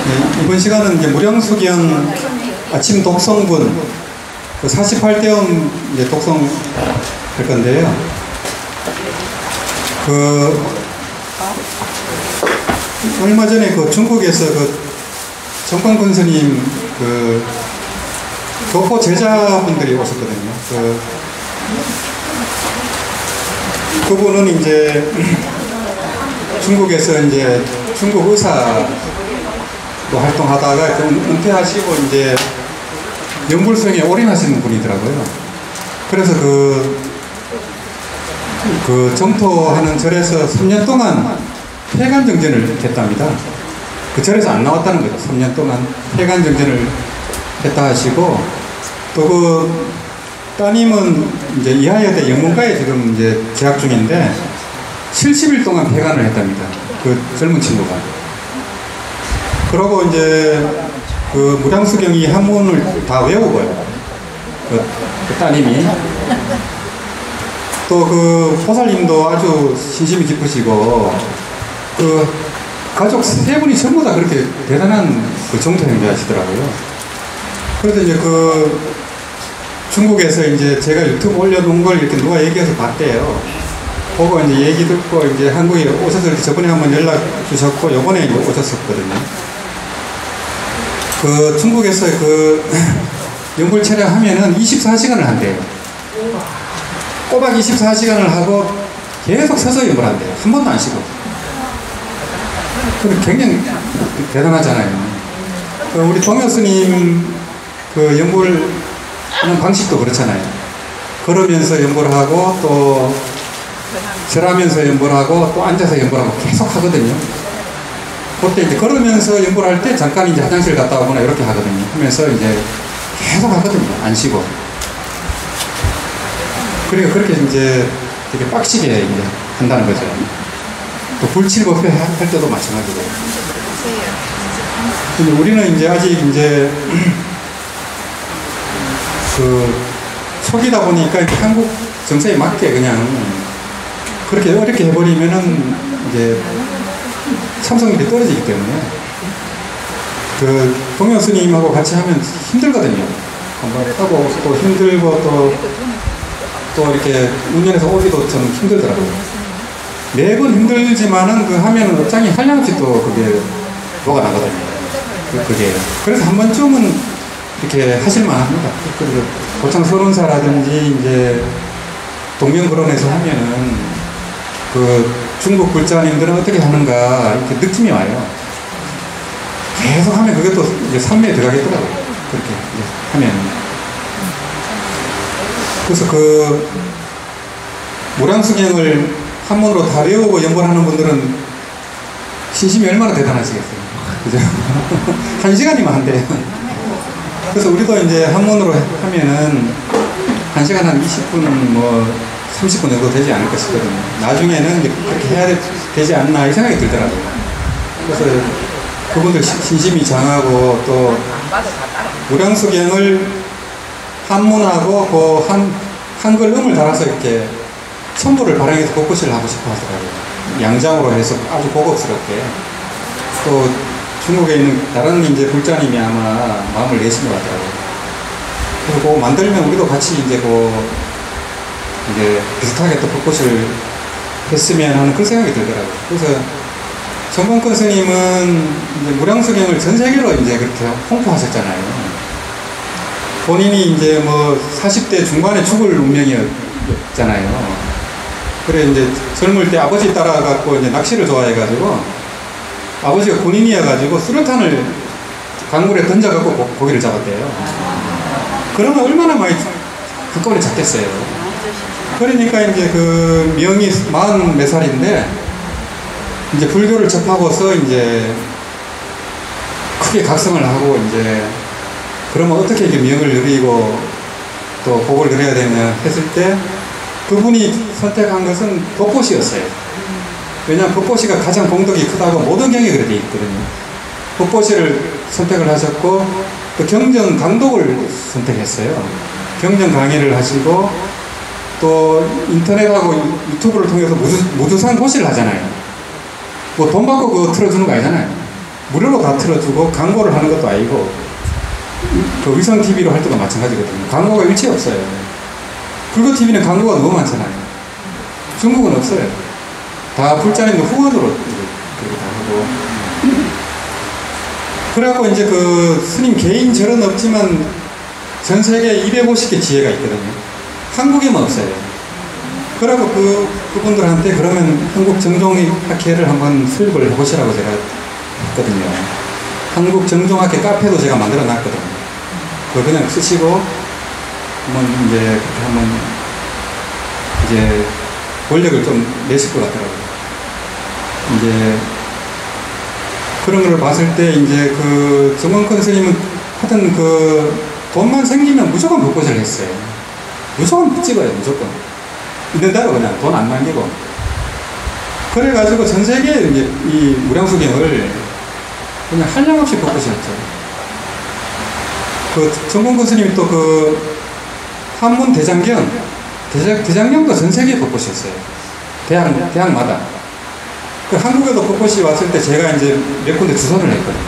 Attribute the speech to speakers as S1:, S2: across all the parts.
S1: 네, 이번 시간은 이제 무량수경 아침 독성분 그 48대원 이제 독성할 건데요. 얼마 전에 중국에서 정광근 스님 교포 제자분들이 오셨거든요. 그분은 이제 중국에서 이제 중국 의사로 활동하다가 은퇴하시고 이제 연불수행에 올인하시는 분이더라고요. 그래서 점토하는 절에서 3년 동안 폐간정전을 했답니다. 그 절에서 안 나왔다는 거죠. 3년 동안 폐간정전을 했다 하시고, 또 따님은 이제 이하여대 영문과에 지금 이제 재학 중인데 70일 동안 폐간을 했답니다. 그 젊은 친구가. 그러고 이제 무량수경이 한문을 다 외우고요. 그 따님이. 또 포살님도 아주 신심이 깊으시고, 가족 세 분이 전부 다 그렇게 대단한 정토 행위하시더라고요. 그래서 이제 중국에서 이제 제가 유튜브 올려놓은 걸 이렇게 누가 얘기해서 봤대요. 보고 이제 얘기 듣고 이제 한국에 오셔서 이렇게 저번에 한번 연락 주셨고, 요번에 이제 오셨었거든요. 중국에서 연불 촬영하면은 24시간을 한대요. 꼬박 24시간을 하고 계속 서서 연불한대요. 한 번도 안 쉬고. 굉장히 대단하잖아요. 우리 동효 스님 연불하는 방식도 그렇잖아요. 걸으면서 연불하고, 또 절하면서 연불하고, 또 앉아서 연불하고 계속 하거든요. 그때 이제 걸으면서 연불할 때 잠깐 이제 화장실 갔다 오거나 이렇게 하거든요. 하면서 이제 계속 하거든요. 안 쉬고. 그러니까 그렇게 이제 되게 빡시게 이제 한다는 거죠. 또 불칠법회 할 때도 마찬가지고. 근데 우리는 이제 아직 이제 초기다 보니까 한국 정서에 맞게 그냥 그렇게 어렵게 해버리면은 이제 참석률이 떨어지기 때문에 동효 스님하고 같이 하면 힘들거든요. 하고 또 힘들고 또 이렇게 운전해서 오기도 좀 힘들더라고요. 매번 힘들지만은 하면은 업장이 한량없이 또 그게 뭐가 나거든요. 그게. 그래서 한 번쯤은 이렇게 하실만 합니다. 그리고 고창 서론사라든지 이제 동명거론에서 하면은 중국 불자님들은 어떻게 하는가 이렇게 느낌이 와요. 계속 하면 그게 또 이제 산매에 들어가겠더라고요. 그렇게 이제 하면. 그래서 무량수경을 한문으로 다 외우고 연불하는 분들은 신심이 얼마나 대단하시겠어요. 그죠? 1시간이면 한대요. 그래서 우리도 이제 한문으로 하면은 1시간 한 20분 30분 정도 되지 않을까 싶거든요. 나중에는 그렇게 해야 되지 않나 이 생각이 들더라고요. 그래서 그분들 신심이 장하고, 또 무량수경을 한문하고 한글 음을 달아서 이렇게 선물을 발행해서 복붙을 하고 싶어 하더라고요. 양장으로 해서 아주 고급스럽게. 또 중국에 있는 다른 이제 불자님이 아마 마음을 내신 것 같더라고요. 그래서 그거 만들면 우리도 같이 이제 비슷하게 또 복붙을 했으면 하는 그런 생각이 들더라고요. 그래서 정광근 스님은 이제 무량수경을 전 세계로 이제 그렇게 홍보하셨잖아요. 본인이 이제 40대 중반에 죽을 운명이었잖아요. 그래 이제 젊을 때 아버지 따라갖고 이제 낚시를 좋아해가지고, 아버지가 군인이어가지고 수류탄을 강물에 던져갖고 고기를 잡았대요. 그러면 얼마나 많이 한꺼번에 잡겠어요. 그러니까 이제 명이 40몇 살인데 이제 불교를 접하고서 이제 크게 각성을 하고, 이제 그러면 어떻게 이제 명을 누리고 또 복을 누려야 되냐 했을 때 그분이 선택한 것은 법보시였어요. 왜냐하면 법보시가 가장 공덕이 크다고 모든 경에 그렇게 있거든요. 법보시를 선택을 하셨고, 또 경전 강독을 선택했어요. 경전 강의를 하시고, 또 인터넷하고 유튜브를 통해서 무주산 고시를 하잖아요. 돈 받고 그거 틀어주는 거 아니잖아요. 무료로 다 틀어주고 광고를 하는 것도 아니고 그 위성 TV로 할 때도 마찬가지거든요. 광고가 일체 없어요. 불교 TV는 광고가 너무 많잖아요. 중국은 없어요. 다 불자님도 후원으로 그렇게 다 하고. 그래갖고 이제 그 스님 개인 절은 없지만 전 세계에 250개 지혜가 있거든요. 한국에만 없어요. 그래갖고 그분들한테 그러면 한국 정종학회를 한번 수립을 해보시라고 제가 했거든요. 한국 정종학회 카페도 제가 만들어 놨거든요. 그거 그냥 쓰시고 한번 이제 그렇게 한번 이제 권력을 좀 내실 것 같더라고요. 이제 그런 걸 봤을 때 이제 그 정원권 스님은 하여튼 그 돈만 생기면 무조건 벚꽃을 했어요. 무조건 찍어요. 무조건 있는 대로 그냥 돈 안 남기고. 그래가지고 전 세계에 이제 이 무량수경을 그냥 한량없이 벚꽃이었죠. 그 정공근 스님이 또 그 한문 대장경도 전 세계에 벚꽃이었어요. 대학마다. 그 한국에도 벚꽃이 왔을 때 제가 이제 몇 군데 주선을 했거든요.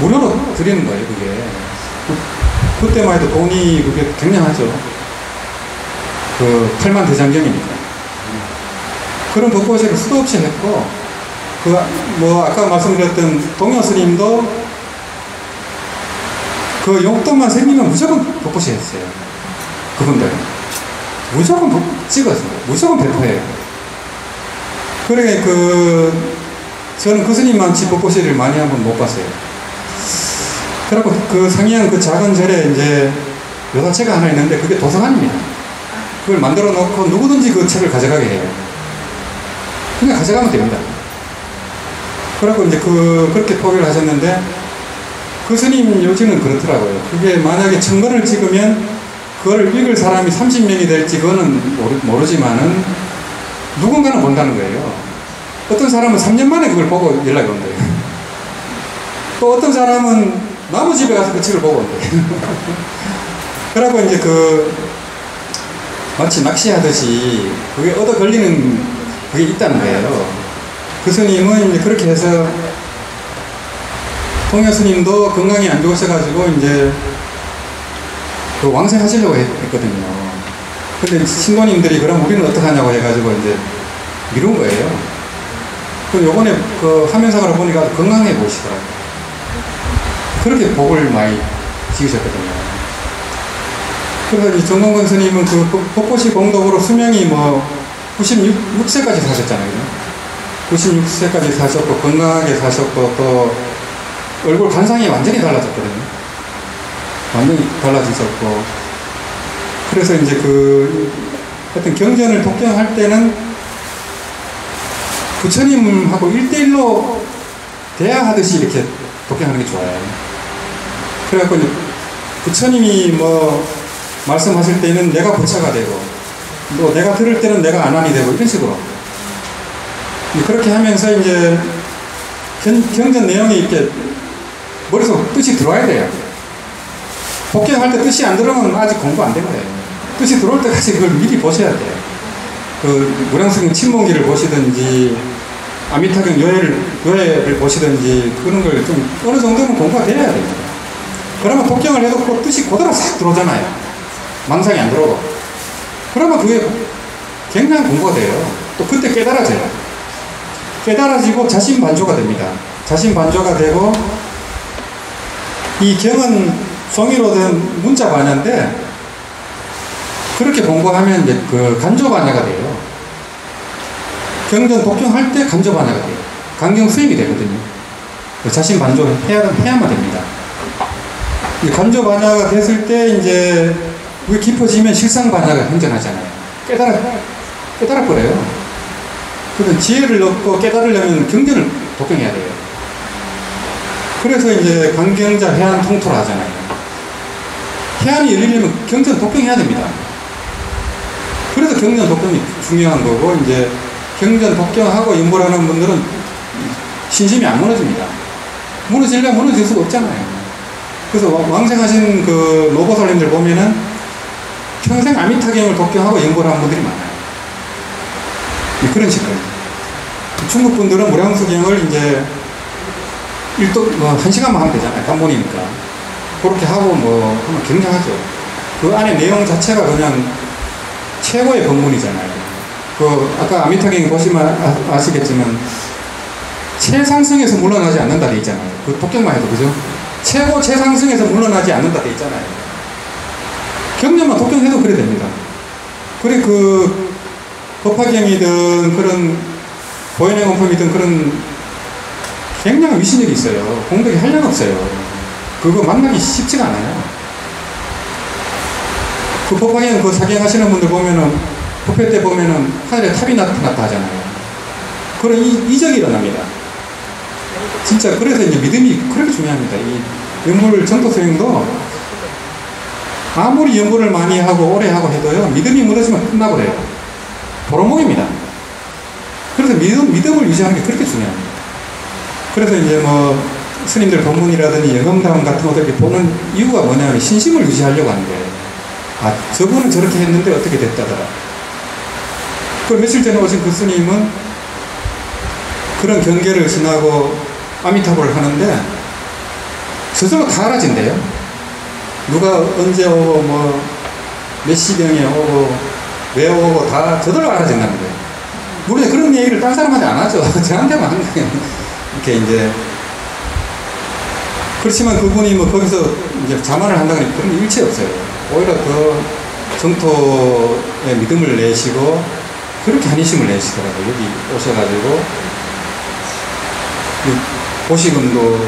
S1: 무료로 드리는 거예요, 그게. 그때만 해도 돈이 그게 굉장하죠. 그 8만 대장경이니까. 그런 벚꽃을 수도 없이 했고, 그 뭐 아까 말씀드렸던 동요 스님도 그 용돈만 생기면 무조건 벚꽃이 했어요. 그분들 무조건 찍었어요. 무조건 배포해요. 그래 저는 그 스님만치 벚꽃을 많이 한번 못 봤어요. 그래갖고 그 상이한 그 작은 절에 이제 요사체가 하나 있는데 그게 도서관입니다. 그걸 만들어 놓고 누구든지 그 책을 가져가게 해요. 그냥 가져가면 됩니다. 그래갖고 이제 그렇게 포기를 하셨는데 그 스님 요지는 그렇더라고요. 그게 만약에 1000권을 찍으면 그걸 읽을 사람이 30명이 될지 그거는 모르지만은 누군가는 본다는 거예요. 어떤 사람은 3년 만에 그걸 보고 연락이 온 거예요. 또 어떤 사람은 나무 집에 가서 그 책을 보고 온 거예요. 그러고 이제 마치 낚시하듯이 그게 얻어 걸리는 그게 있다는 거예요. 그 스님은 이제 그렇게 해서 통여 스님도 건강이 안 좋으셔가지고 이제 그 왕생하시려고 했거든요. 근데 신도님들이 그럼 우리는 어떡하냐고 해가지고 이제 미룬 거예요. 그 요번에 그 화면상으로 보니까 건강해 보이시더라고요. 그렇게 복을 많이 지으셨거든요. 그래서 이 정공근 스님은 그 벚꽃이 공덕으로 수명이 뭐 96세까지 사셨잖아요. 96세까지 사셨고 건강하게 사셨고 또 얼굴 관상이 완전히 달라졌거든요. 완전히 달라지셨고. 그래서 이제 하여튼 경전을 독경할 때는 부처님하고 1대1로 대화하듯이 이렇게 독경하는 게 좋아요. 그래갖고 이제 부처님이 뭐 말씀하실 때는 내가 부처가 되고 또 내가 들을 때는 내가 안안이 되고 이런 식으로 그렇게 하면서 이제 경전 내용이 이렇게 머릿속 뜻이 들어와야 돼요. 독경할 때 뜻이 안 들어오면 아직 공부 안 된 거예요. 뜻이 들어올 때까지 그걸 미리 보셔야 돼요. 그 무량수경 친문기를 보시든지 아미타경 요해를 보시든지 그런 걸 좀 어느 정도는 공부가 돼야 됩니다. 그러면 독경을 해도 그 뜻이 그대로 싹 들어오잖아요. 망상이 안 들어오고. 그러면 그게 굉장히 공부가 돼요. 또 그때 깨달아져요. 깨달아지고 자신반조가 됩니다. 자신반조가 되고 이 경은 종이로 된 문자 반야인데 그렇게 공부하면 이제 그 간조 반야가 돼요. 경전 독경할 때 간조 반야가 돼요. 강경 수행이 되거든요. 자신 반조 해야만 됩니다. 이 간조 반야가 됐을 때 이제 그게 깊어지면 실상 반야가 형전하잖아요. 깨달아버려요. 그래서 지혜를 얻고 깨달으려면 경전을 독경해야 돼요. 그래서 이제 관경자 해안 통토를 하잖아요. 해안이 열리려면 경전 독경해야 됩니다. 그래서 경전 독경이 중요한 거고, 이제 경전 독경하고 연보하는 분들은 신심이 안 무너집니다. 무너지려면 무너질 수가 없잖아요. 그래서 왕생하신 그 노보살님들 보면은 평생 아미타경을 독경하고 연보를 한 분들이 많아요. 그런 식으로. 중국 분들은 무량수경을 이제 일도 뭐 1시간만 하면 되잖아요. 단본이니까. 그렇게 하고 뭐 하면 굉장하죠. 그 안에 내용 자체가 그냥 최고의 법문이잖아요. 그 아까 아미타경 보시면 아시겠지만 최상승에서 물러나지 않는다 돼 있잖아요. 그 독경만 해도 그죠? 최고 최상승에서 물러나지 않는다 돼 있잖아요. 경전만 독경해도 그래 됩니다. 그래 그 법화경이든 그런 보현행원품이든 그런 굉장한 위신력이 있어요. 공덕이 한량없어요. 그거 만나기 쉽지가 않아요. 그 법화경 그 사경하시는 분들 보면은 법회 때 보면은 하늘에 탑이 나타났다 하잖아요. 그런 이적이 일어납니다. 진짜 그래서 이제 믿음이 그렇게 중요합니다. 이 연불 정토 수행도 아무리 연불을 많이 하고 오래 하고 해도요, 믿음이 무너지면 끝나버려요. 도로목입니다. 그래서 믿음을 유지하는 게 그렇게 중요합니다. 그래서 이제 뭐 스님들 법문이라든지 영감담 같은 것들 이렇게 보는 이유가 뭐냐면 신심을 유지하려고 하는 거예요. 아, 저분은 저렇게 했는데 어떻게 됐다더라. 그 며칠 전에 오신 그 스님은 그런 경계를 지나고 아미타불을 하는데 스스로 다 알아진대요. 누가 언제 오고 뭐 몇 시경에 오고 왜 오고 다 저절로 알아진다는 거예요. 물론 그런 얘기를 딴 사람한테 안 하죠. 저한테만 하는 거예요. 이렇게 이제 그렇지만 그분이 뭐 거기서 이제 자만을 한다는 그런 일체 없어요. 오히려 더 정토의 믿음을 내시고 그렇게 한의심을 내시더라고요. 여기 오셔가지고 보시금도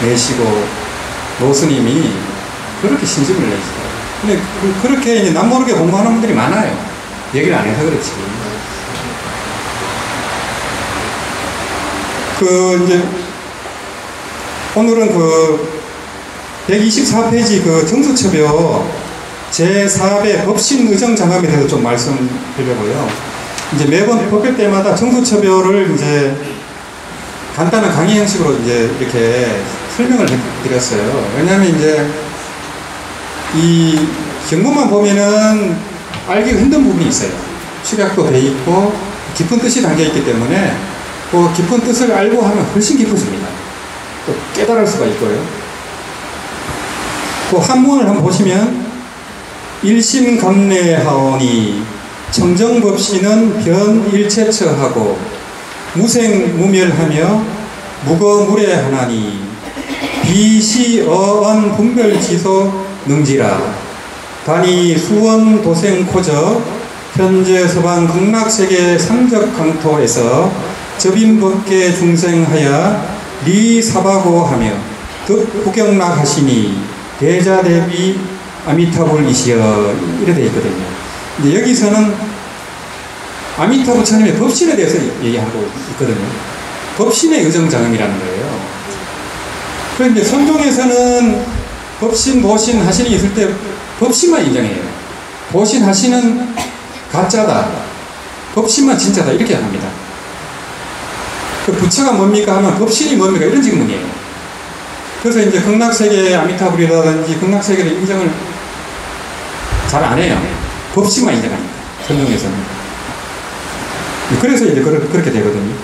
S1: 내시고 노스님이 그렇게 신심을 내시더라고요. 근데 그렇게 이제 남모르게 공부하는 분들이 많아요. 얘기를 안 해서 그렇지. 그 이제 오늘은 그 124페이지 그 정수처표 제4배 법신 의정 장감에 대해서 좀 말씀드리려고요. 이제 매번 법회 때마다 정수처표를 이제 간단한 강의 형식으로 이제 이렇게 설명을 드렸어요. 왜냐하면 이제 이 경문만 보면은 알기가 힘든 부분이 있어요. 축약도 돼 있고 깊은 뜻이 담겨 있기 때문에 그 깊은 뜻을 알고 하면 훨씬 깊어집니다. 또 깨달을 수가 있고요. 그 한문을 한번 보시면 일심감래하오니 청정법신은 변일체처하고 무생무멸하며 무거무례하나니 비시어언 분별지소 능지라 단이 수원 도생코저 현재 서방 극락세계 상적강토에서 접인법계 중생하여 리사바고하며 득구경락하시니 대자대비 아미타불이시여 이래 되어 있거든요. 근데 여기서는 아미타 부처님의 법신에 대해서 얘기하고 있거든요. 법신의 의정장엄이라는 거예요. 그런데 선종에서는 법신, 보신, 하신이 있을 때 법신만 인정해요. 보신, 하신은 가짜다. 법신만 진짜다. 이렇게 합니다. 그 부처가 뭡니까 하면 법신이 뭡니까? 이런 질문이에요. 그래서 이제 극락세계 아미타불이라든지 극락세계를 인정을 잘 안 해요. 법신만 인정하니까. 선종에서는. 그래서 이제 그렇게 되거든요.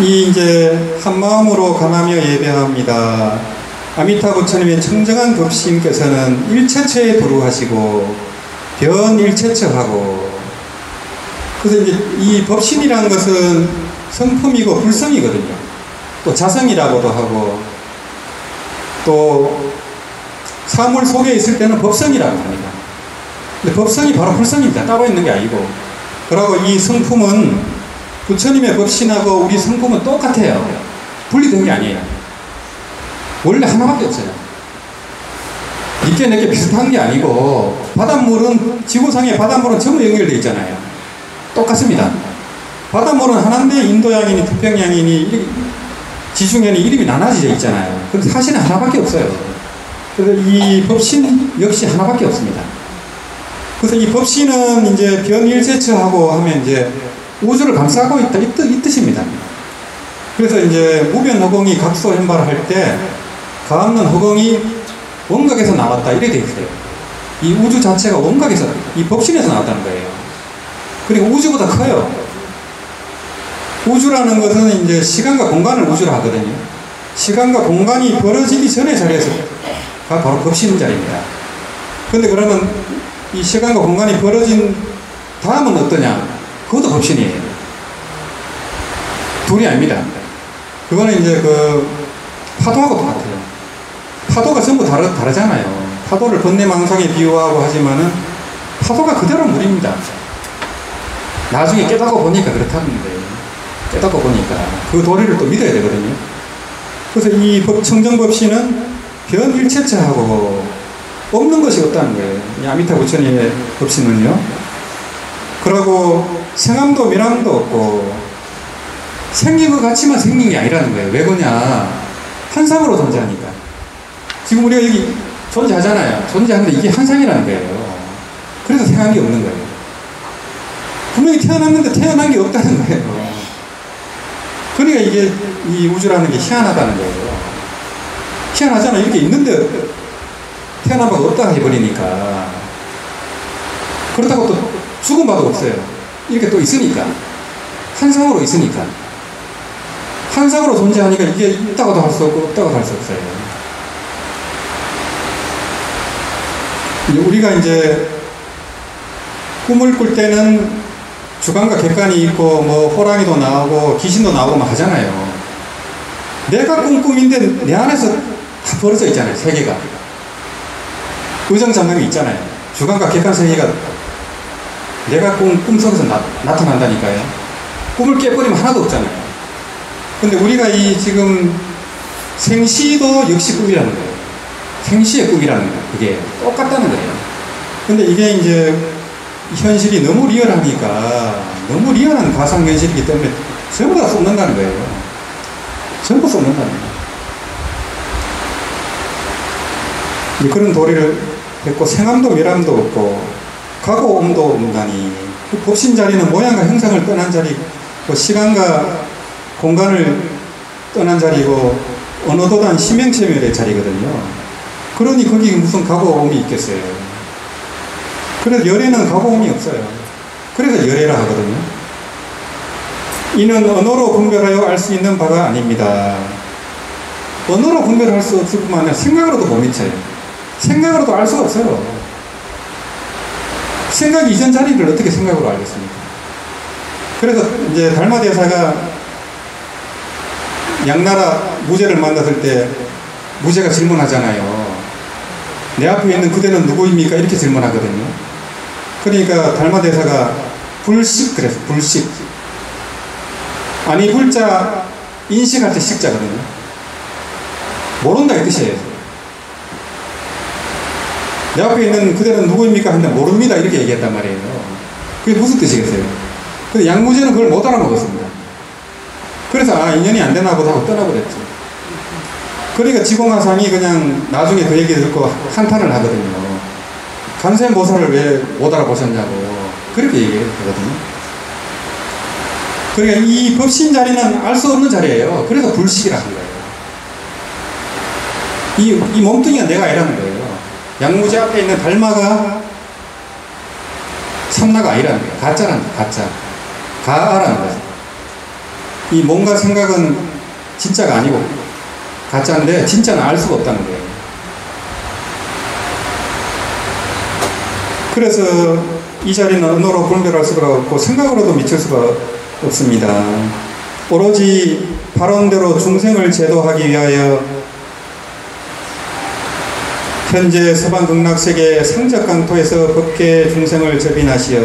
S1: 이 이제 한마음으로 감하며 예배합니다. 아미타 부처님의 청정한 법신께서는 일체처에 도루하시고 변일체처하고 그래서 이제 이 법신이라는 것은 성품이고 불성이거든요. 또 자성이라고도 하고 또 사물 속에 있을 때는 법성이라고 합니다. 근데 법성이 바로 불성입니다. 따로 있는 게 아니고. 그러고 이 성품은 부처님의 법신하고 우리 성품은 똑같아요. 분리된 게 아니에요. 원래 하나밖에 없어요. 이게 내게 비슷한 게 아니고 바닷물은 지구상의 바닷물은 전부 연결되어 있잖아요. 똑같습니다. 바닷물은 하나인데 인도양이니 태평양이니 지중해니 이름이 나눠져 있잖아요. 근데 사실은 하나밖에 없어요. 그래서 이 법신 역시 하나밖에 없습니다. 그래서 이 법신은 이제 변일체처하고 하면 이제 우주를 감싸고 있다 이 뜻입니다. 그래서 이제 무변허공이 각소현발을 할 때 가없는 허공이 원각에서 나왔다 이렇게 되어 있어요. 이 우주 자체가 원각에서 이 법신에서 나왔다는 거예요. 그리고 우주보다 커요. 우주라는 것은 이제 시간과 공간을 우주로 하거든요. 시간과 공간이 벌어지기 전에 자리에서가 바로 법신 자리입니다. 근데 그러면 이 시간과 공간이 벌어진 다음은 어떠냐? 그것도 법신이에요. 둘이 아닙니다. 그거는 이제 그 파도하고 똑같아요. 파도가 전부 다르잖아요. 파도를 번뇌망상에 비유하고 하지만은 파도가 그대로 물입니다. 나중에 깨닫고 보니까 그렇다는데, 깨닫고 보니까 그 도리를 또 믿어야 되거든요. 그래서 이 청정법신은 변일체체하고 없는 것이 없다는 거예요. 이 아미타 부처님의 법신은요. 그러고 생함도 미람도 없고 생긴 것 같지만 생긴 게 아니라는 거예요. 왜 그러냐? 한상으로 존재하니까. 지금 우리가 여기 존재하잖아요. 존재하는데 이게 한상이라는 거예요. 그래서 생한 게 없는 거예요. 분명히 태어났는데 태어난 게 없다는 거예요. 그러니까 이게 이 우주라는 게 희한하다는 거예요. 희한하잖아. 이렇게 있는데 태어난 바가 없다 해버리니까. 그렇다고 또 죽은 바도 없어요. 이렇게 또 있으니까. 한상으로 있으니까. 한상으로 존재하니까 이게 있다고도 할 수 없고 없다고도 할 수 없어요. 우리가 이제 꿈을 꿀 때는 주관과 객관이 있고 뭐 호랑이도 나오고 귀신도 나오고 막 하잖아요. 내가 꾼 꿈인데 내 안에서 다 벌어져 있잖아요. 세계가. 의정장엄이 있잖아요. 주관과 객관 세계가 내가 꾼 꿈속에서 나타난다니까요. 꿈을 깨버리면 하나도 없잖아요. 근데 우리가 이 지금 생시도 역시 꿈이라는 거예요. 생시의 꿈이라는 거예요. 그게 똑같다는 거예요. 근데 이게 이제 현실이 너무 리얼하니까, 너무 리얼한 가상현실이기 때문에 전부 다 쏟는다는 거예요. 전부 쏟는다는 거예요. 그런 도리를 했고, 생함도 미람도 없고, 가고 옴도 없다니, 그 법신 자리는 모양과 형상을 떠난 자리고, 시간과 공간을 떠난 자리고, 어느 도단 심행체멸의 자리거든요. 그러니 거기 무슨 가고 옴이 있겠어요. 그래서 열애는 가고옴이 없어요. 그래서 열애라 하거든요. 이는 언어로 분별하여 알 수 있는 바가 아닙니다. 언어로 분별할 수 없을 뿐만 아니라 생각으로도 못 미쳐요. 생각으로도 알 수가 없어요. 생각 이전 자리를 어떻게 생각으로 알겠습니까? 그래서 이제 달마대사가 양나라 무제를 만났을 때 무제가 질문하잖아요. 내 앞에 있는 그대는 누구입니까? 이렇게 질문하거든요. 그러니까 달마대사가 불식 그래서 불식. 아니 불자 인식할 때 식자거든요. 모른다 이 뜻이에요. 내 앞에 있는 그대는 누구입니까? 하는데 모릅니다 이렇게 얘기했단 말이에요. 그게 무슨 뜻이겠어요? 근데 양무제는 그걸 못 알아먹었습니다. 그래서 인연이 안 되나 보다 하고 떠나버렸죠. 그러니까 지공화상이 그냥 나중에 그 얘기 듣고 한탄을 하거든요. 관세음보살을 왜 못 알아보셨냐고 그렇게 얘기하거든요. 그러니까 이 법신 자리는 알 수 없는 자리예요. 그래서 불식이라 한 거예요. 이 몸뚱이가 내가 아니라는 거예요. 양무제 앞에 있는 달마가 참나가 아니라는 거예요. 가짜라는 거예요. 가짜. 가아라는 거죠. 이 몸과 생각은 진짜가 아니고 가짜인데 진짜는 알 수가 없다는 거예요. 그래서 이 자리는 언어로 분별할 수가 없고 생각으로도 미칠 수가 없습니다. 오로지 발언대로 중생을 제도하기 위하여 현재 서방극락세계 상적강토에서 법계 중생을 접인하시어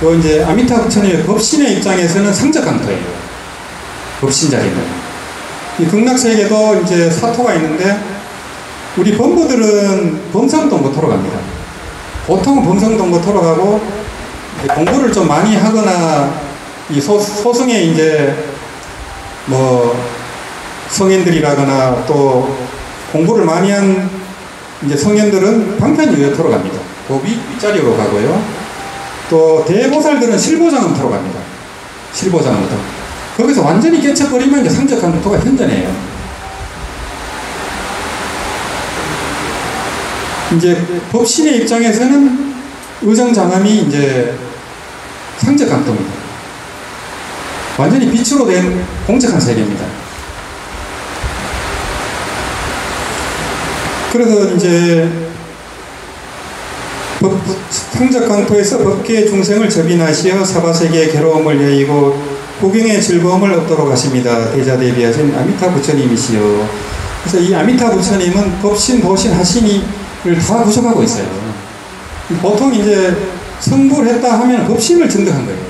S1: 또 이제 아미타 부처님의 법신의 입장에서는 상적강토예요. 법신 자리는. 이 극락세계도 이제 사토가 있는데 우리 범부들은 범성동부토로 갑니다. 보통은 범성동부토로 가고 공부를 좀 많이 하거나 이 소승에 이제 뭐 성인들이라거나 또 공부를 많이 한 이제 성현들은 방편유효토로 갑니다. 그 윗자리로 가고요. 또 대보살들은 실보장음토로 갑니다. 실보장음토. 거기서 완전히 깨쳐버리면 이제 상적강토가 현전해요. 이제 법신의 입장에서는 의정장엄이 이제 상적강토입니다. 완전히 빛으로 된 공적한 세계입니다. 그래서 이제 성적 강토에서 법계의 중생을 접인하시어 사바세계의 괴로움을 여의고 구경의 즐거움을 얻도록 하십니다. 대자대비하신 아미타 부처님이시여. 그래서 이 아미타 부처님은 법신, 도신, 하신이를 다 구속하고 있어요. 보통 이제 성불 했다 하면 법신을 증득한 거예요.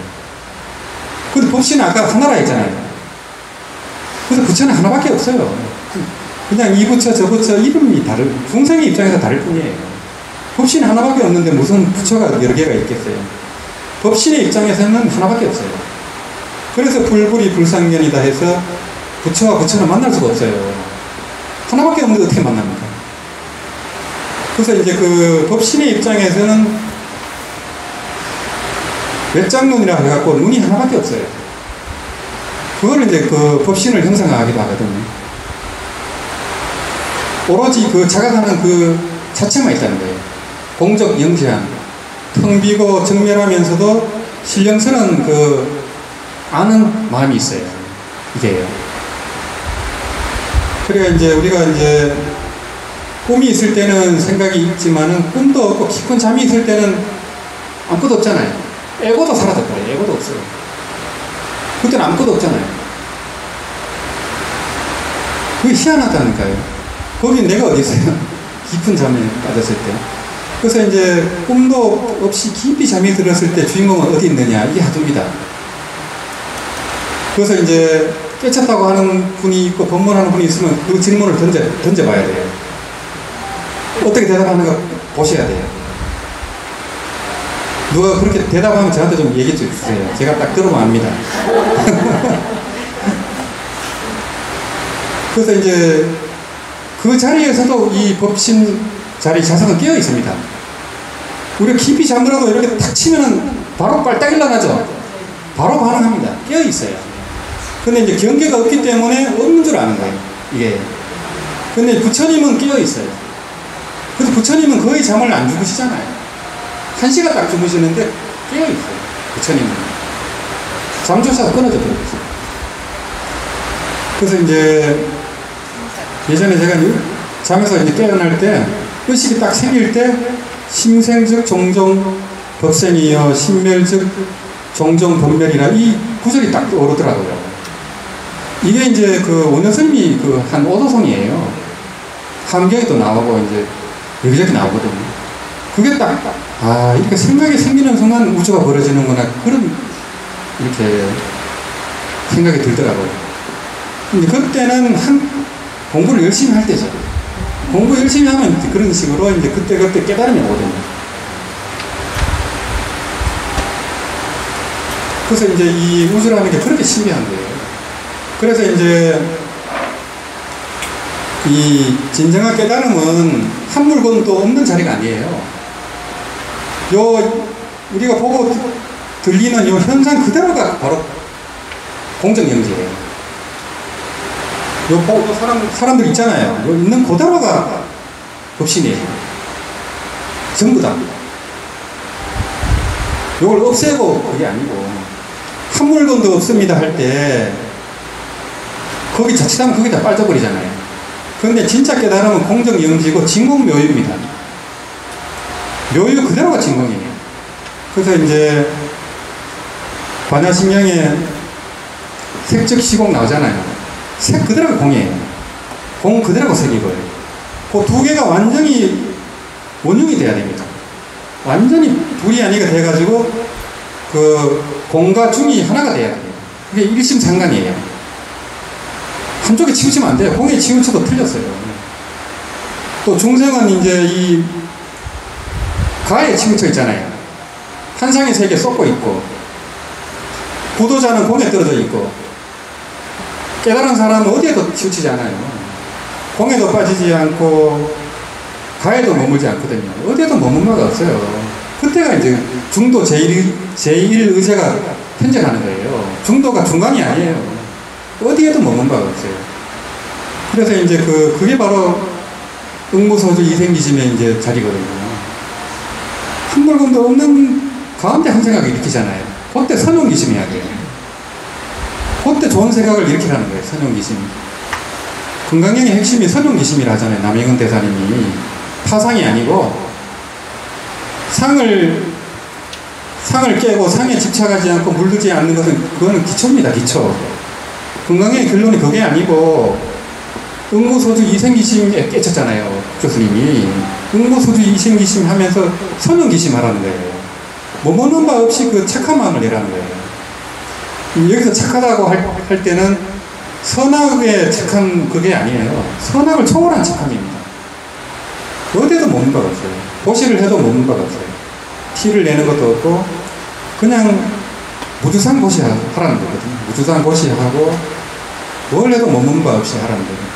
S1: 근데 법신은 아까 하나라 했잖아요. 그래서 부처는 하나밖에 없어요. 그냥 이 부처 저 부처 이름이 중생의 입장에서 다를 뿐이에요. 법신은 하나밖에 없는데 무슨 부처가 여러 개가 있겠어요. 법신의 입장에서는 하나밖에 없어요. 그래서 불불이 불상견이다 해서 부처와 부처는 만날 수가 없어요. 하나밖에 없는데 어떻게 만납니까? 그래서 이제 그 법신의 입장에서는 외장눈이라 해갖고 눈이 하나밖에 없어요. 그걸 이제 그 법신을 형성하기도 하거든요. 오로지 그 자각하는 그 자체만 있다는 거예요. 공적 영시한, 텅 비고 정멸하면서도 신령스러운 그 아는 마음이 있어요. 이게요. 그래야 이제 우리가 이제 꿈이 있을 때는 생각이 있지만은 꿈도 없고 깊은 잠이 있을 때는 아무것도 없잖아요. 에고도 사라졌더래요. 에고도 없어요. 그때는 아무것도 없잖아요. 그게 희한하다니까요. 거기 내가 어디 있어요? 깊은 잠에 빠졌을 때. 그래서 이제 꿈도 없이 깊이 잠이 들었을 때 주인공은 어디 있느냐? 이게 하두입니다. 그래서 이제 깨쳤다고 하는 분이 있고 법문하는 분이 있으면 그 질문을 던져봐야 돼요. 어떻게 대답하는가 보셔야 돼요. 누가 그렇게 대답하면 저한테 좀 얘기 좀 주세요. 제가 딱 들으면 압니다. 그래서 이제 그 자리에서도 이 법신 자리 자석은 깨어 있습니다. 우리가 깊이 잠들어도 이렇게 탁 치면은 바로 빨딱 일어나죠. 바로 반응합니다. 깨어 있어요. 근데 이제 경계가 없기 때문에 없는 줄 아는 거예요. 이게. 근데 부처님은 깨어 있어요. 그래서 부처님은 거의 잠을 안 주무시잖아요. 1시간 딱 주무시는데 깨어 있어요. 부처님은. 잠조차가 끊어져 버렸어요. 그래서 이제 예전에 제가 잠에서 이제 깨어날 때 의식이 딱 생길 때 심생즉 종종 법생이여 신멸즉 종종 법멸이라 이 구절이 딱 오르더라고요. 이게 이제 그 원효스님이 그 한 오도송이에요. 함경에도 나오고 이제 여기저기 나오거든요. 그게 딱 이렇게 생각이 생기는 순간 우주가 벌어지는구나 그런 이렇게 생각이 들더라고요. 근데 그때는 공부를 열심히 할 때죠. 공부 열심히 하면 그런 식으로 이제 그때 깨달음이 오거든요. 그래서 이제 이 우주라는 게 그렇게 신비한 거예요. 그래서 이제 이 진정한 깨달음은 한 물건도 없는 자리가 아니에요. 우리가 보고 들리는 요 현상 그대로가 바로 공정영지예요. 보고 사람들 있잖아요. 있는 그대로가 법신이에요. 전부 다. 요걸 없애고 그게 아니고 한 물건도 없습니다 할 때 거기 자칫하면 거기 다 빠져버리잖아요. 그런데 진짜 깨달음은 공정영지고 진공묘유입니다. 묘유 그대로가 진공이에요. 그래서 이제 반야심경에 색즉 시공 나오잖아요. 색 그대로가 공이에요. 공 그대로가 색이고요. 그 두 개가 완전히 원흉이 돼야 됩니다. 완전히 둘이 아니가 돼가지고 그 공과 중이 하나가 돼야 돼요. 그게 일심상관이에요. 한쪽에 치우치면 안 돼요. 공에 치우쳐도 틀렸어요. 또 중생은 이제 이 가에 치우쳐 있잖아요. 한상의 세계 쏟고 있고 구도자는 공에 떨어져 있고 깨달은 사람은 어디에도 치우치지 않아요. 공에도 빠지지 않고 가에도 머물지 않거든요. 어디에도 머물마가 없어요. 그때가 이제 중도 제1의제가 편정하는 거예요. 중도가 중간이 아니에요. 어디에도 머문 바가 없어요. 그래서 이제 그게 바로 응무소주 이생기심의 이제 자리거든요. 한 물건도 없는 가운데 한 생각이 일으키잖아요. 그때 선용기심해야 돼요. 그때 좋은 생각을 일으키라는 거예요. 선용기심. 금강경의 핵심이 선용기심이라 하잖아요. 남영은 대사님이. 파상이 아니고 상을 깨고 상에 집착하지 않고 물들지 않는 것은 그거는 기초입니다. 기초. 금강경의 결론이 그게 아니고 응무소주 이생기심에 깨쳤잖아요. 교수님이. 응무소주 이생기심 하면서 선용기심 하라는 거예요. 머무는 바 없이 그 착한 마음을 내라는 거예요. 여기서 착하다고 할 때는 선악에 착한 그게 아니에요. 선악을 초월한 착함입니다. 어디에도 머문 바가 없어요. 고시를 해도 머문 바가 없어요. 티를 내는 것도 없고 그냥 무주상 고시하라는 거거든요. 무주상 고시하고 뭘 해도 머문 바 없이 하라는 거예요.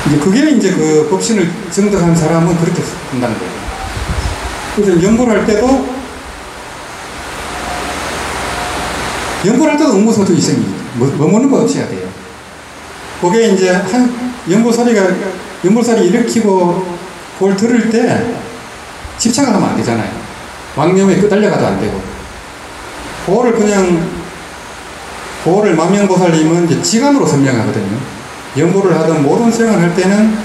S1: 이제 그게 이제 그 법신을 정득한 사람은 그렇게 한다는 거예요. 그래서 연구를 할 때도 응무소주 이생이 머무는 거 없이 해야 돼요. 그게 이제 한 연구소리 일으키고 그걸 들을 때 집착을 하면 안 되잖아요. 왕념에 끄달려가도 안 되고. 그거를 만명보살님은 이제 지간으로 설명하거든요. 연구를 하든 모든 수행을 할 때는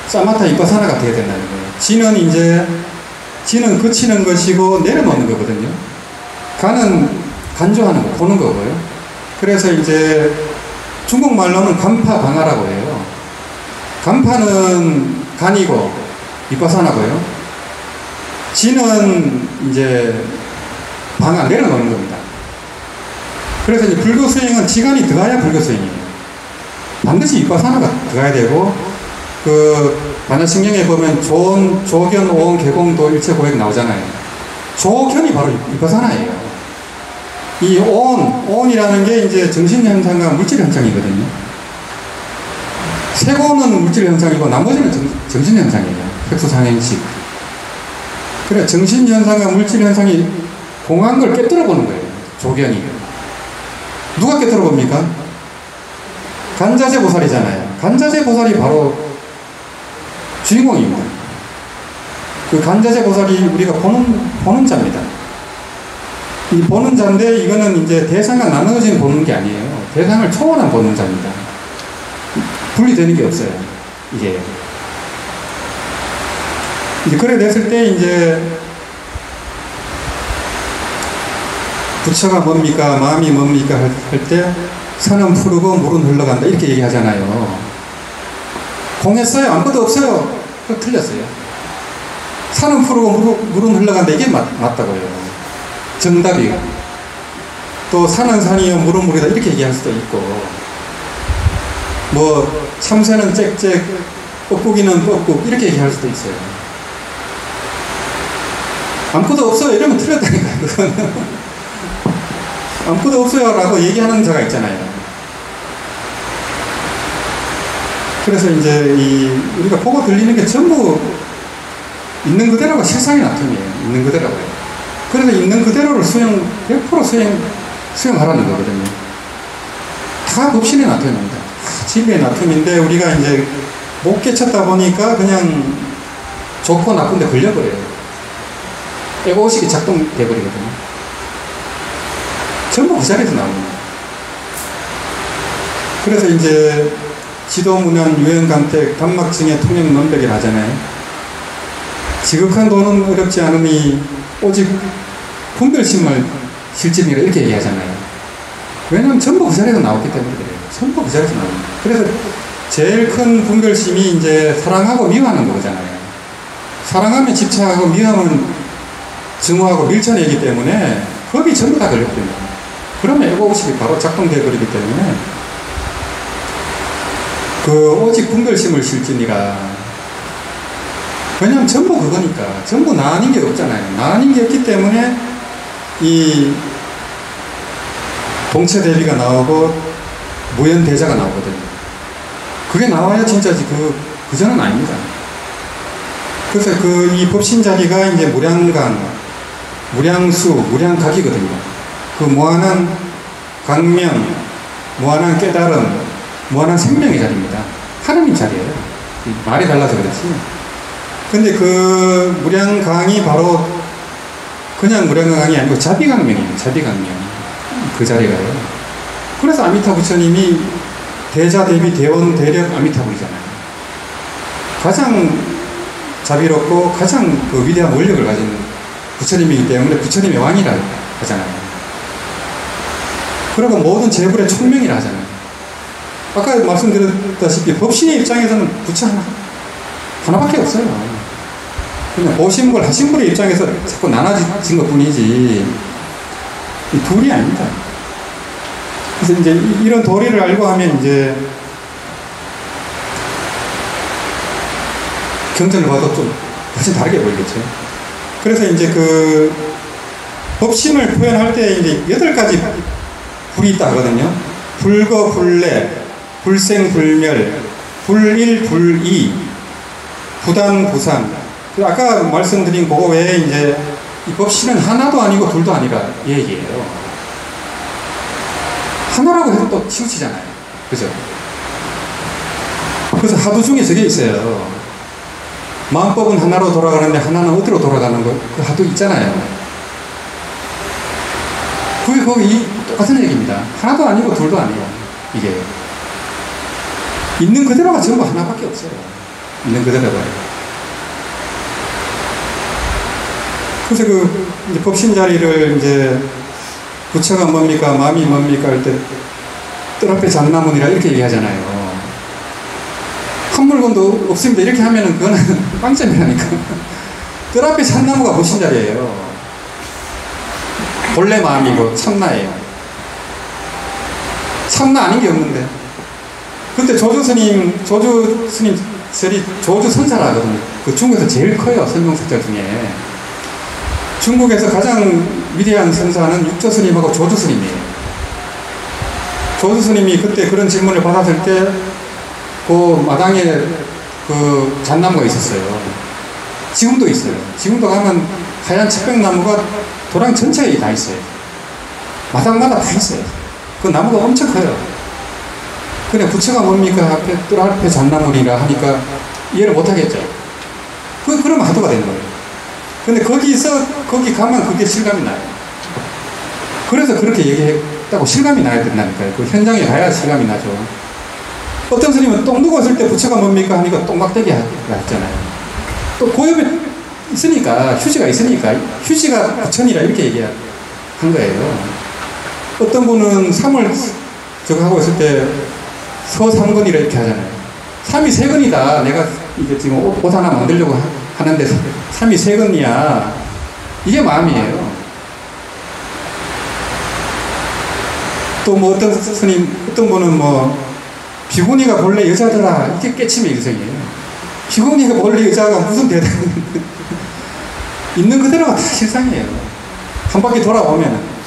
S1: 사마타 이빠사나가 돼야 된다는 거예요. 지는 그치는 것이고 내려놓는 거거든요. 간은 간조하는 거, 보는 거고요. 그래서 이제 중국말로는 간파방아라고 해요. 간파는 간이고 이빠사나고요. 지는 이제 방아 내려놓는 겁니다. 그래서 이제 불교 수행은 지간이 들어가야 불교 수행이에요. 반드시 이빠사나가 들어가야 되고, 반야신경에 보면 조견, 오온, 개공도, 일체고액 나오잖아요. 조견이 바로 이빠사나예요. 이 오온이라는 게 이제 정신현상과 물질현상이거든요. 세고는 물질현상이고, 나머지는 정신현상이에요. 획수상행식. 그래, 정신현상과 물질현상이 공한 걸 깨뜨려 보는 거예요. 조견이. 누가 깨뜨려 봅니까? 간자재 보살이잖아요. 간자재 보살이 바로 주인공입니다. 그 간자재 보살이 우리가 보는 자입니다. 이 보는 자인데 이거는 이제 대상과 나눠진 보는 게 아니에요. 대상을 초월한 보는 자입니다. 분리되는 게 없어요. 이게 그래 됐을 때 이제 부처가 뭡니까? 마음이 뭡니까? 할 때 산은 푸르고 물은 흘러간다 이렇게 얘기하잖아요. 공했어요? 아무것도 없어요? 그거 틀렸어요. 산은 푸르고 물은 흘러간다 이게 맞다고요. 정답이. 또 산은 산이요 물은 물이다 이렇게 얘기할 수도 있고, 뭐 참새는 짹짹 뻐꾸기는 뻐꾹 이렇게 얘기할 수도 있어요. 아무것도 없어요 이러면 틀렸다니까요. 그거는 아무것도 없어요 라고 얘기하는 자가 있잖아요. 그래서 이제 우리가 보고 들리는 게 전부 있는 그대로가 실상의 나툼이에요. 있는 그대로가요. 그래서 있는 그대로를 100% 수용하라는 거거든요. 다 법신의 나툼입니다. 진리의 나툼인데 우리가 이제 못 깨쳤다 보니까 그냥 좋고 나쁜데 걸려버려요. 에고의식이 작동돼버리거든요. 전부 그 자리에서 나옵니다. 그래서 이제 지도문연 유연감택 단막증의 통영 논백이라 하잖아요. 지극한 도는 어렵지 않으니 오직 분별심을 실증이라 이렇게 얘기하잖아요. 왜냐하면 전부 그 자리에서 나왔기 때문에 그래요. 전부 그 자리에서 나옵니다. 그래서 제일 큰 분별심이 이제 사랑하고 미워하는 거잖아요. 사랑하면 집착하고 미워하면 증오하고 밀쳐내기 때문에 법이 전부 다 걸렸거든요. 그러면 에고의식이 바로 작동되어 버리기 때문에 오직 분별심을 실지니라. 왜냐하면 전부 그거니까. 전부 나 아닌 게 없잖아요. 나 아닌 게 없기 때문에 이 동체 대비가 나오고 무연대자가 나오거든요. 그게 나와야 진짜지 그전은 아닙니다. 그래서 이 법신자리가 이제 무량강, 무량수, 무량각이거든요. 그 무한한 강명, 무한한 깨달음, 무한한 생명의 자리입니다. 하느님 자리예요. 말이 달라서 그렇지. 근데 그 무량강이 바로 그냥 무량강이 아니고 자비강명이에요. 자비강명. 그 자리가요. 그래서 아미타 부처님이 대자 대비 대원 대력 아미타불이잖아요. 가장 자비롭고 가장 그 위대한 원력을 가진 부처님이기 때문에 부처님의 왕이라 하잖아요. 그리고 모든 재불의 총명이라 하잖아요. 아까 말씀드렸다시피 법신의 입장에서는 부처 하나밖에 없어요. 그냥 보신불, 하신불의 입장에서 자꾸 나눠진 것 뿐이지 이 둘이 아닙니다. 그래서 이제 이런 도리를 알고 하면 이제 경전을 봐도 좀 훨씬 다르게 보이겠죠. 그래서 이제 그 법신을 표현할 때 이제 8가지 불이 있다 하거든요. 불거, 불내, 불생, 불멸, 불일, 불이, 부단, 부상. 아까 말씀드린 그거 외에 이제 이 법신은 하나도 아니고 둘도 아니라 이 얘기예요. 하나라고 해도 또 치우치잖아요. 그죠? 그래서 하도 중에 저게 있어요. 마음법은 하나로 돌아가는데 하나는 어디로 돌아가는 거, 그 하도 있잖아요. 그게 거기 똑같은 얘기입니다. 하나도 아니고 둘도 아니에요. 이게. 있는 그대로가 전부 하나밖에 없어요. 있는 그대로가. 그래서 그 이제 법신 자리를 이제 부처가 뭡니까, 마음이 뭡니까 할 때 뜰 앞에 잣나무니라 이렇게 얘기하잖아요. 한 물건도 없습니다. 이렇게 하면은 그거는 빵점이라니까. 뜰 앞에 잣나무가 법신 자리예요. 본래 마음이고 참나예요. 참나 아닌 게 없는데. 그때 조주 스님 절이 조주 선사라 하거든요. 그 중국에서 제일 커요. 선종석절 중에. 중국에서 가장 위대한 선사는 육조 스님하고 조주 스님이에요. 조주 스님이 그때 그런 질문을 받았을 때 그 마당에 그 잣나무가 있었어요. 지금도 있어요. 지금도 가면 하얀 칡백나무가 도랑 전체에 다 있어요. 마당마다 다 있어요. 그 나무가 엄청 커요. 그냥 부처가 뭡니까? 뜰 앞에 잣나무리라 하니까 이해를 못 하겠죠. 그러면 하도가 되는 거예요. 근데 거기 가면 그게 실감이 나요. 그래서 그렇게 얘기했다고 실감이 나야 된다니까요. 그 현장에 가야 실감이 나죠. 어떤 스님은 똥 누고 있을 때 부처가 뭡니까? 하니까 똥막대기 했잖아요. 또 고엽에 있으니까, 휴지가 있으니까, 휴지가 부처니라 이렇게 얘기한 거예요. 어떤 분은 삼을 저거 하고 있을 때 서삼근이라 이렇게 하잖아요. 삼이 세 근이다. 내가 이게 지금 옷 하나 만들려고 하는데 삼이 세 근이야. 이게 마음이에요. 또 뭐 어떤 스님, 어떤 분은 뭐 비구니가 본래 여자더라. 이게 깨침의 일성이에요. 비구니가 본래 여자가 무슨 대단 있는 그대로가 다 실상이에요. 한 바퀴 돌아오면은.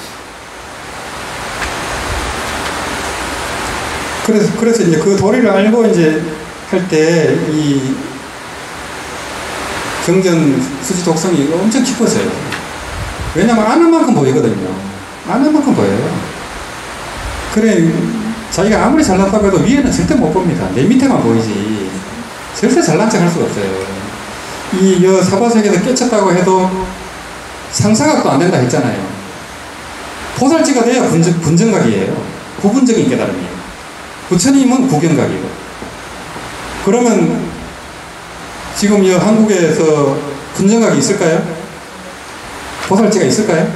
S1: 그래서 이제 그 도리를 알고 이제 할 때 이 경전 수지 독성이 엄청 깊어져요. 왜냐면 아는 만큼 보이거든요. 아는 만큼 보여요. 그래, 자기가 아무리 잘났다고 해도 위에는 절대 못 봅니다. 내 밑에만 보이지. 절대 잘난 척 할 수가 없어요. 이 사바세계에서 깨쳤다고 해도 상사각도 안 된다 했잖아요. 보살지가 돼야 분정각이에요. 부분적인 깨달음이에요. 부처님은 구경각이고. 그러면 지금 이 한국에서 분정각이 있을까요? 보살지가 있을까요?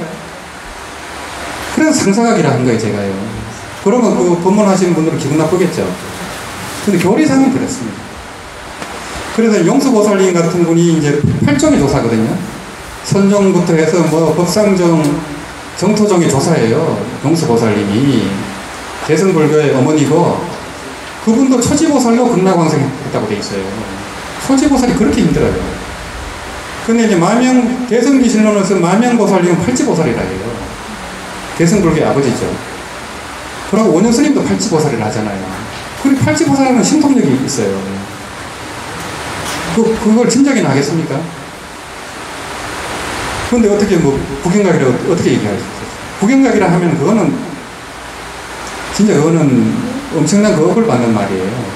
S1: 그래서 상사각이라 한 거예요, 제가요. 그러면 그 법문하시는 분들은 기분 나쁘겠죠. 근데 교리상은 그렇습니다. 그래서 용수보살님 같은 분이 이제 8종의 조사거든요. 선종부터 해서 뭐 법상정, 정토종의 조사예요. 용수보살님이. 대승불교의 어머니고, 그분도 초지보살로 극락왕생했다고 돼 있어요. 초지보살이 그렇게 힘들어요. 근데 이제 대승기신론에서 마명보살님은 팔지보살이라 해요. 대승불교의 아버지죠. 그리고 원효스님도 팔지보살이라 하잖아요. 그리고 팔지보살은 신통력이 있어요. 그걸 짐작이나 하겠습니까? 그런데 어떻게 뭐 구경각이라고 어떻게 얘기할 수 있어요? 구경각이라 하면 그거는 진짜 그거는 엄청난 그 업을 받는 말이에요.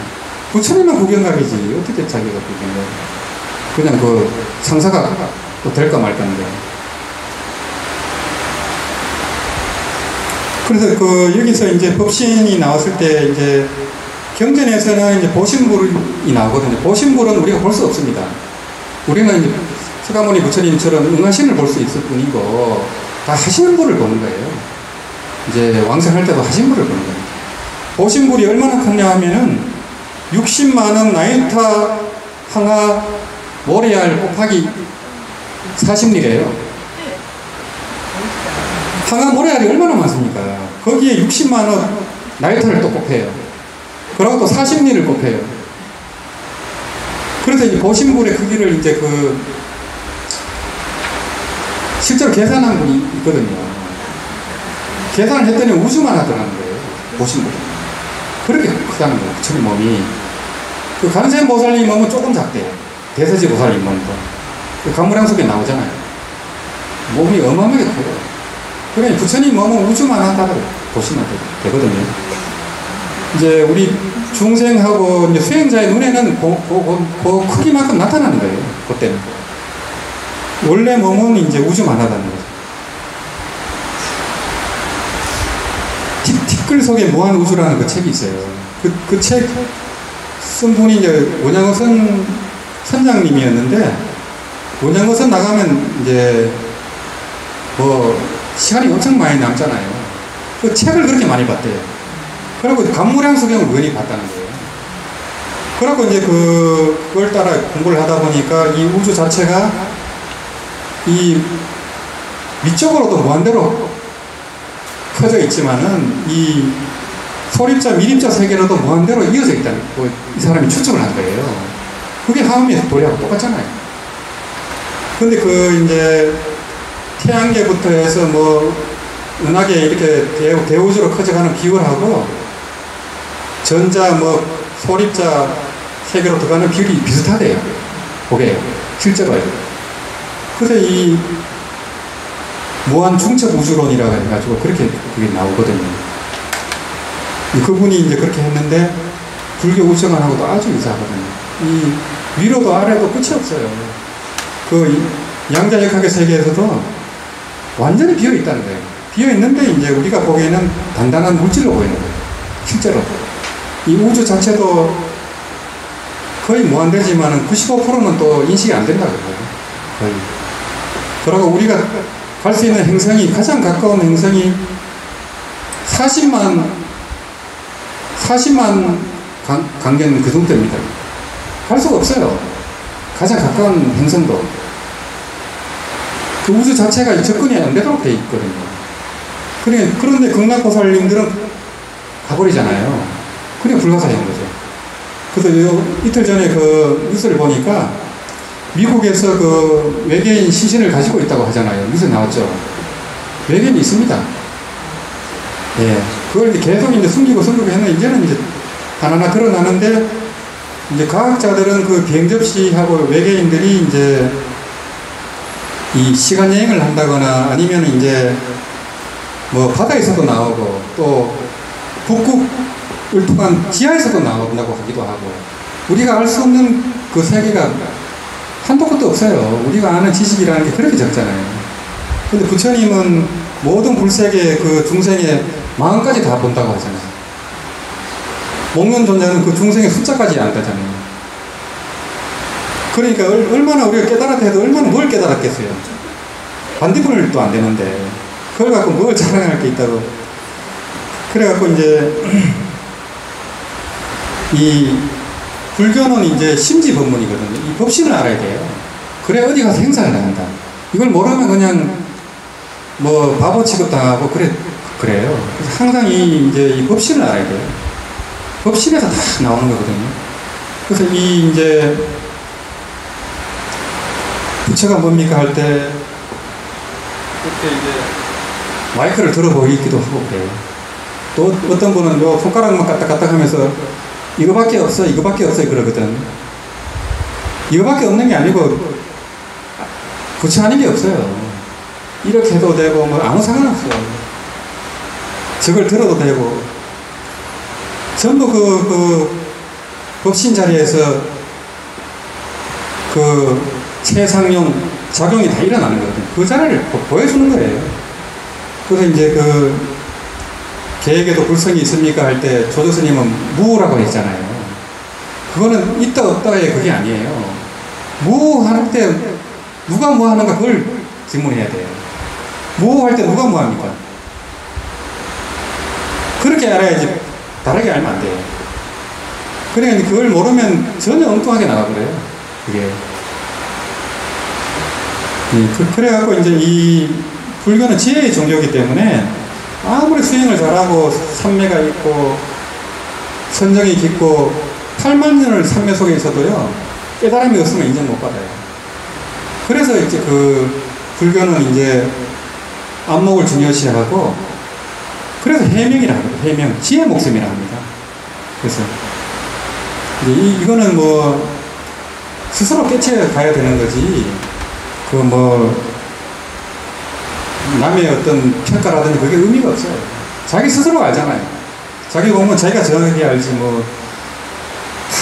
S1: 부처님은 구경각이지 어떻게 자기가 구경각? 그냥 그 상사가 될까 말까인데. 그래서 여기서 이제 법신이 나왔을 때 이제 경전에서는 이제 보신불이 나오거든요. 보신불은 우리가 볼 수 없습니다. 우리는 이제 서가모니 부처님처럼 응하신을 볼 수 있을 뿐이고, 다 하시는 불을 보는 거예요. 이제 왕생할 때도 하신 불을 보는 거예요. 보신불이 얼마나 크냐 하면은 60만원 나이타 항하 모래알 곱하기 40리래요. 항하 모래알이 얼마나 많습니까? 거기에 60만원 나이타를 또 곱해요. 그리고 또 40리를 곱해요. 그래서 이제 보신불의 크기를 이제 실제로 계산한 분이 있거든요. 계산을 했더니 우주만 하더라는 거예요. 보신불이. 그렇게 크다는 거예요. 부처님 몸이. 간센보살님 몸은 조금 작대요. 대서지 보살님 몸도. 간무량 속에 나오잖아요. 몸이 어마어마하게 커요. 그러니 부처님 몸은 우주만 하다고 보시면 되거든요. 이제 우리 중생하고 이제 수행자의 눈에는 그 크기만큼 나타나는 거예요. 그때는. 원래 몸은 이제 우주만 하다는 거죠. 티끌 속에 무한 우주라는 그 책이 있어요. 그 책 쓴 분이 이제 원양어선 선장님이었는데, 원양어선 나가면 이제 시간이 엄청 많이 남잖아요. 그 책을 그렇게 많이 봤대요. 그리고 간무량 수경을 우연히 봤다는 거예요. 그리고 이제 그걸 따라 공부를 하다 보니까 이 우주 자체가 이 위쪽으로도 무한대로 커져 있지만은 이 소립자, 미립자 세계로도 무한대로 이어져 있다는 이 사람이 추측을 한 거예요. 그게 하음의 도리하고 똑같잖아요. 근데 이제 태양계부터 해서 은하계 이렇게 대우주로 커져가는 비율하고 전자, 소립자 세계로 들어가는 비율이 비슷하대요. 그게 실제로요. 그래서 이 무한 중첩 우주론이라고 해가지고 그렇게 그게 나오거든요. 그분이 이제 그렇게 했는데 불교 우정안하고도 아주 유사하거든요. 이 위로도 아래도 끝이 없어요. 양자역학의 세계에서도 완전히 비어 있다는 거예요. 비어 있는데 이제 우리가 보기에는 단단한 물질로 보이는 거예요. 실제로 이 우주 자체도 거의 무한대지만은 95%는 또 인식이 안 된다고 해요. 거의. 그리고 우리가 갈 수 있는 행성이, 가장 가까운 행성이 40만 강경 그 정도입니다. 갈 수가 없어요. 가장 가까운 행성도. 그 우주 자체가 접근이 안 되도록 돼 있거든요. 그런데 극락보살님들은 가버리잖아요. 그냥 불가사의인 거죠. 그래서 이틀 전에 뉴스를 보니까 미국에서 외계인 시신을 가지고 있다고 하잖아요. 뉴스에 나왔죠. 외계인이 있습니다. 예. 그걸 이제 계속 이제 숨기고 했는데, 이제는 이제 하나하나 드러나는데, 이제 과학자들은 비행접시하고 외계인들이 이제 이 시간여행을 한다거나 아니면 이제 바다에서도 나오고 또 북극을 통한 지하에서도 나온다고 하기도 하고, 우리가 알 수 없는 그 세계가 한도 끝도 없어요. 우리가 아는 지식이라는 게 그렇게 적잖아요. 근데 부처님은 모든 불세계 중생의 마음까지 다 본다고 하잖아요. 목련 존재는 그 중생의 숫자까지 안다잖아요. 그러니까 얼마나 우리가 깨달았다 해도 얼마나 뭘 깨달았겠어요. 반딧불도 안 되는데 그걸 갖고 뭘 자랑할 게 있다고. 그래갖고 이제 이 불교는 이제 심지법문이거든요. 이 법신을 알아야 돼요. 그래 어디 가서 행사를 나간다. 이걸 모르면 그냥 바보 취급당하고 그래요. 그래서 항상 이 법신을 알아야 돼요. 법신에서 다 나오는 거거든요. 그래서 이제 부처가 뭡니까 할 때 그때 이제 마이크를 들어보이기도 하고 그래요. 또 어떤 분은 손가락만 까딱까딱 하면서 이거밖에 없어 그러거든. 이거밖에 없는 게 아니고 부처 아닌 게 없어요. 이렇게 해도 되고 아무 상관없어요. 저걸 들어도 되고 전부 법신 자리에서 최상용 작용이 다 일어나는 거거든요. 그 자리를 보여주는 거예요. 그래서 이제 계획에도 불성이 있습니까? 할 때 조조스님은 무라고 했잖아요. 그거는 있다 없다의 그게 아니에요. 무 할 때 누가 뭐 하는가 그걸 질문해야 돼요. 무 할 때 누가 뭐 합니까? 그렇게 알아야지 다르게 알면 안 돼요. 그러니까 그걸 모르면 전혀 엉뚱하게 나가버려요. 그게. 그래갖고 이제 이 불교는 지혜의 종교이기 때문에 아무리 수행을 잘하고 삼매가 있고 선정이 깊고 8만 년을 삼매 속에 있어도요 깨달음이 없으면 인정 못 받아요. 그래서 이제 그 불교는 이제 안목을 중요시하고 그래서 해명이라 합니다. 해명, 지혜 목숨이라 합니다. 그래서 이제 이거는 뭐 스스로 깨쳐 가야 되는 거지 그 뭐 남의 어떤 평가라든지 그게 의미가 없어요. 자기 스스로가 알잖아요. 자기 보면 자기가 정확하게 알지 뭐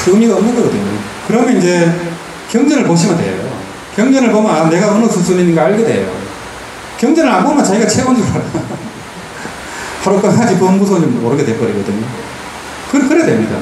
S1: 의미가 없는 거거든요. 그러면 이제 경전을 보시면 돼요. 경전을 보면 아 내가 어느 수준인가 알게 돼요. 경전을 안 보면 자기가 최고인 줄 알아. 하루까지 범무소는 모르게 돼버리거든요. 그래야 됩니다.